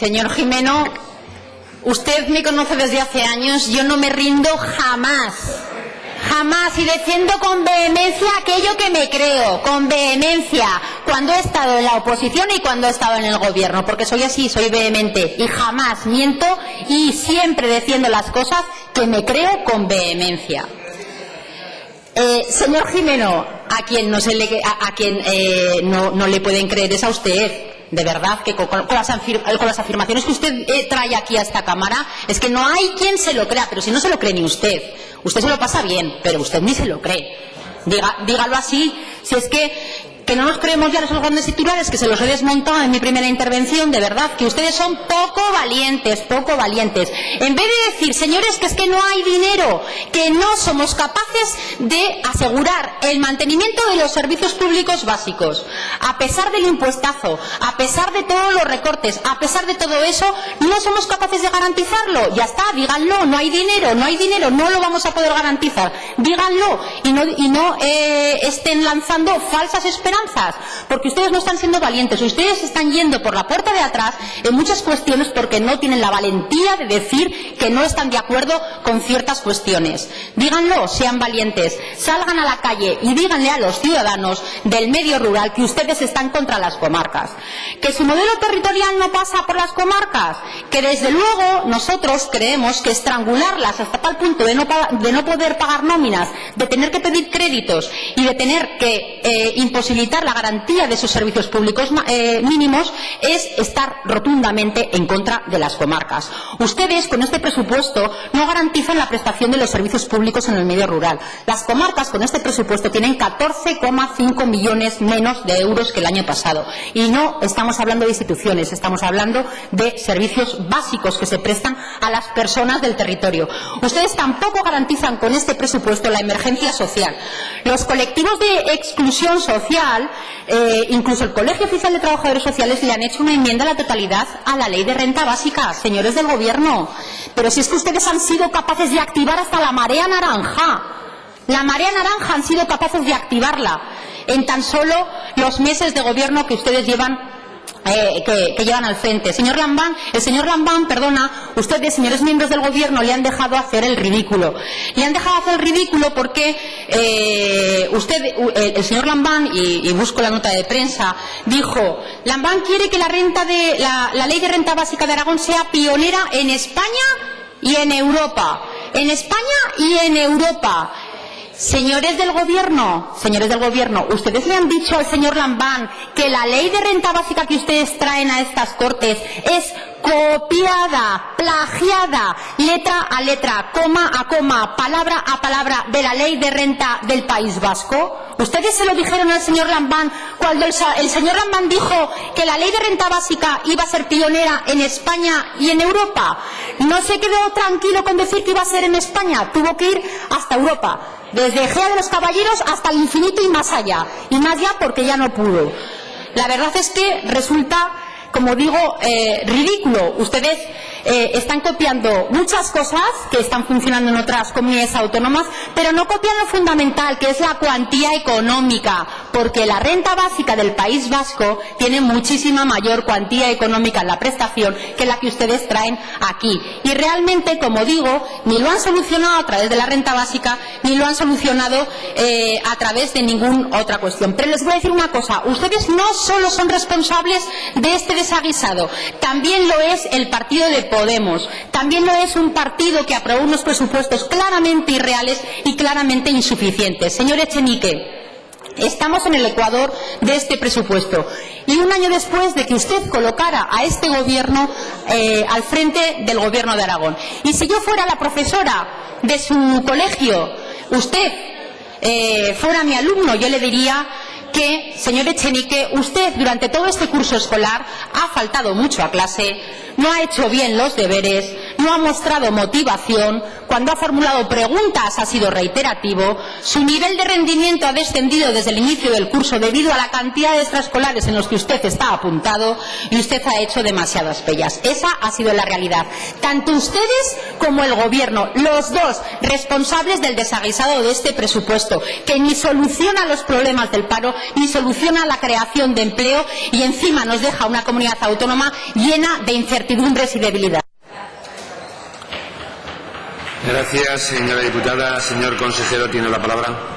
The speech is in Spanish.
Señor Gimeno, usted me conoce desde hace años, yo no me rindo jamás. Jamás, y defiendo con vehemencia aquello que me creo, con vehemencia, cuando he estado en la oposición y cuando he estado en el gobierno, porque soy así, soy vehemente, y jamás miento y siempre defiendo las cosas que me creo con vehemencia. Señor Gimeno, a quien no le pueden creer es a usted. De verdad que con las afirmaciones que usted trae aquí a esta Cámara, es que no hay quien se lo crea, pero si no se lo cree ni usted. Usted se lo pasa bien, pero usted ni se lo cree. Dígalo así, si es que no nos creemos ya los grandes titulares, que se los he desmontado en mi primera intervención, de verdad, que ustedes son poco valientes. En vez de decir, señores, que es que no hay dinero, que no somos capaces de asegurar el mantenimiento de los servicios públicos básicos, a pesar del impuestazo, a pesar de todos los recortes, a pesar de todo eso, no somos capaces de garantizarlo. Ya está, díganlo, no hay dinero, no lo vamos a poder garantizar. Díganlo y no estén lanzando falsas esperanzas, porque ustedes no están siendo valientes, ustedes están yendo por la puerta de atrás en muchas cuestiones porque no tienen la valentía de decir que no están de acuerdo con ciertas cuestiones. Díganlo, sean valientes, salgan a la calle y díganle a los ciudadanos del medio rural que ustedes están contra las comarcas, que su modelo territorial no pasa por las comarcas, que desde luego nosotros creemos que estrangularlas hasta tal punto de no poder pagar nóminas, de tener que pedir créditos y de tener que imposibilitar la garantía de sus servicios públicos mínimos es estar rotundamente en contra de las comarcas. Ustedes con este presupuesto no garantizan la prestación de los servicios públicos en el medio rural. Las comarcas con este presupuesto tienen 14,5 millones menos de euros que el año pasado. Y no estamos hablando de instituciones, estamos hablando de servicios básicos que se prestan a las personas del territorio. Ustedes tampoco garantizan con este presupuesto la emergencia social. Los colectivos de exclusión social, incluso el Colegio Oficial de Trabajadores Sociales, le han hecho una enmienda a la totalidad a la ley de renta básica, señores del Gobierno. Pero si es que ustedes han sido capaces de activar hasta la marea naranja. La marea naranja han sido capaces de activarla en tan solo los meses de gobierno que ustedes llevan que llevan al frente. El señor Lambán, ustedes, señores miembros del Gobierno, le han dejado hacer el ridículo. Le han dejado hacer el ridículo porque el señor Lambán, y busco la nota de prensa, dijo: Lambán quiere que la ley de renta básica de Aragón sea pionera en España y en Europa. En España y en Europa. Señores del Gobierno, ustedes le han dicho al señor Lambán que la ley de renta básica que ustedes traen a estas Cortes es copiada, plagiada, letra a letra, coma a coma, palabra a palabra de la ley de renta del País Vasco. ¿Ustedes se lo dijeron al señor Lambán cuando el señor Lambán dijo que la ley de renta básica iba a ser pionera en España y en Europa? No se quedó tranquilo con decir que iba a ser en España, tuvo que ir hasta Europa, desde Egea de los Caballeros hasta el infinito y más allá porque ya no pudo. La verdad es que resulta, como digo, ridículo. Ustedes están copiando muchas cosas que están funcionando en otras comunidades autónomas, pero no copian lo fundamental, que es la cuantía económica, porque la renta básica del País Vasco tiene muchísima mayor cuantía económica en la prestación que la que ustedes traen aquí. Y realmente, como digo, ni lo han solucionado a través de la renta básica, ni lo han solucionado a través de ninguna otra cuestión. Pero les voy a decir una cosa: ustedes no solo son responsables de este desaguisado, también lo es el partido de Podemos, también lo es un partido que aprobó unos presupuestos claramente irreales y claramente insuficientes. Señor Echenique, estamos en el ecuador de este presupuesto y un año después de que usted colocara a este gobierno al frente del Gobierno de Aragón. Y si yo fuera la profesora de su colegio, usted fuera mi alumno, yo le diría que, señor Echenique, usted durante todo este curso escolar ha faltado mucho a clase, no ha hecho bien los deberes, no ha mostrado motivación, cuando ha formulado preguntas ha sido reiterativo, su nivel de rendimiento ha descendido desde el inicio del curso debido a la cantidad de extraescolares en los que usted está apuntado y usted ha hecho demasiadas pellas. Esa ha sido la realidad. Tanto ustedes como el Gobierno, los dos responsables del desaguisado de este presupuesto, que ni soluciona los problemas del paro, ni soluciona la creación de empleo y encima nos deja una comunidad autónoma llena de incertidumbres y debilidad. Gracias, señora diputada. Señor consejero, tiene la palabra.